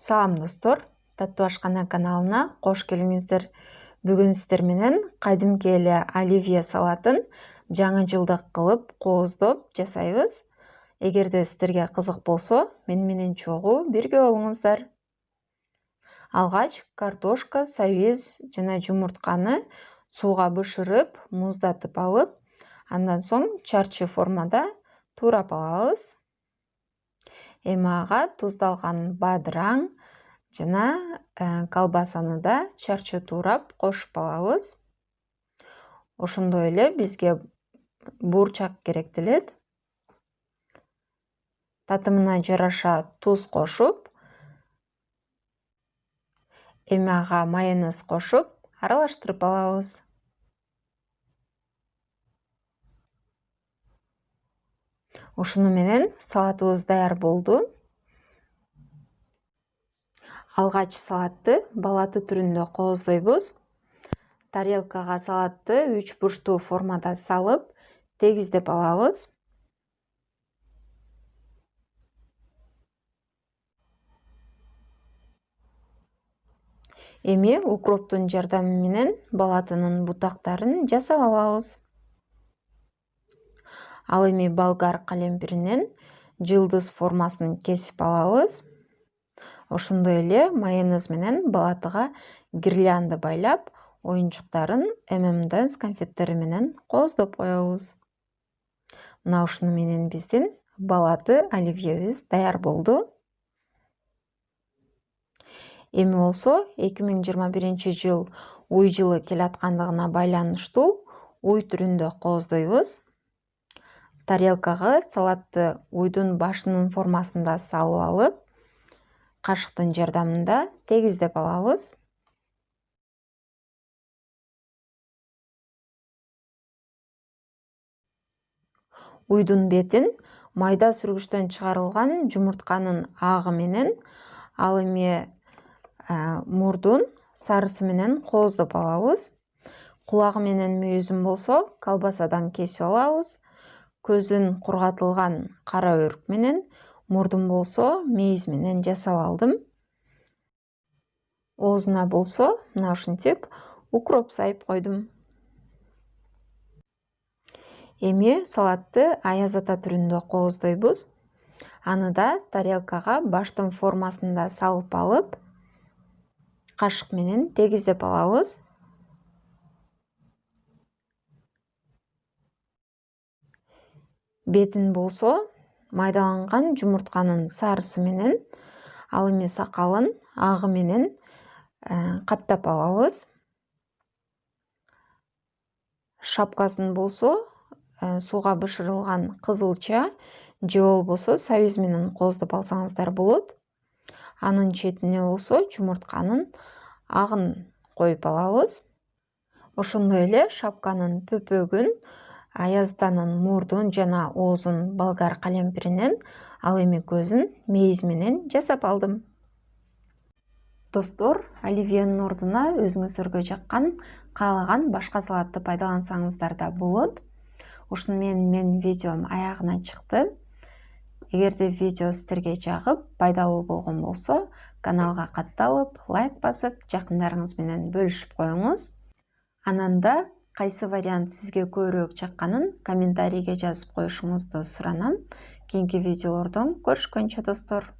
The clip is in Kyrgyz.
Салам достор, Татуашкана каналына кош келиңиздер. Бүгүн сиздер менен кадимки эле оливье салатын жаңы жылдык кылып кооздоп жасайбыз. Эгерде сиздерге кызык болсо, мен менен чогуу бирге болуңуздар. Алгач картошка, сабиз жана жумуртканы сууга бышырып, муздатып алып, андан соң чарчы формада туурап алабыз. Эми ага туздалган бадыраң жана колбасаны да чарчы туурап кошуп алабыз. Ошондой эле бизге бурчак керек делет. Татымына жараша туз кошуп, эми ага майонез кошуп, аралаштырып алабыз. Ушуну менен салатыбыз даяр болду. Алгач салатты балаты түрүндө кооздойбуз. Тарелкага салатты 3 бурчтуу формада салып, тегиздеп алабыз. Эми укроптун жардамы менен балатынын бутактарын жасап алабыз. Ал эми болгар калемпиринен жылдыз формасын кесип алабыз. Ошондой эле майонез менен балатыга гирлянда байлап, оюнчуктарын M&M's конфеттери менен кооздоп коебуз. Мына ушуну менен биздин балаты оливьебиз даяр болду. Эми болсо 2021 жыл уй жылы келаткандыгына байланыштуу уй түрүндө кооздойбуз. Тарелкага салатты уйдун башынын формасында салып алып, кашыктын жардамында тегиздеп алабыз. Уйдун бетин майда сүргүчтөн чыгарылган жумуртканын агы менен, ал эми мурдун сарысы менен кооздоп алабыз. Кулагы менен мүйүзүн болсо колбасадан кесип алабыз. Көзүн кургатылган кара өрүк менен, мурдун болсо мейиз менен жасап алдым. Оозуна болсо мына ушинтип укроп сайып койдум. Эми салатты аяз ата түрүндө кооздойбуз. Аны да тарелкага баштын формасында салып алып, кашык менен тегиздеп алабыз. Бетин болсо майдаланган жумуртканын сарысы менен, ал эми сакалын агы менен каптап алабыз. Шапкасын болсо сууга бышырылган кызылча же болбосо сабиз менен кооздоп алсаңыздар болот. Анын четине болсо жумуртканын агын коюп алабыз. Ошондой эле шапканын пөпөгүн, аязданын мурдун жана оозун болгар калемпиринен, ал эми көзүн мейиз менен жасап алдым. Достор, оливьенин ордуна өзүңүздөргө жаккан каалаган башка салатты пайдалансаңыздар да болот. Ушуну менен видеом аягына чыкты. Эгерде видео сиздерге жагып, пайдалуу болгон болсо, каналга катталып, лайк басып, жакындарыңыз менен бөлүшүп коюңуз. Анан да кайсы вариант сизге көбүрөөк жакканын комментарийге жазып коюшуңузду суранам. Кийинки видеолордон көрүшкөнчө достор.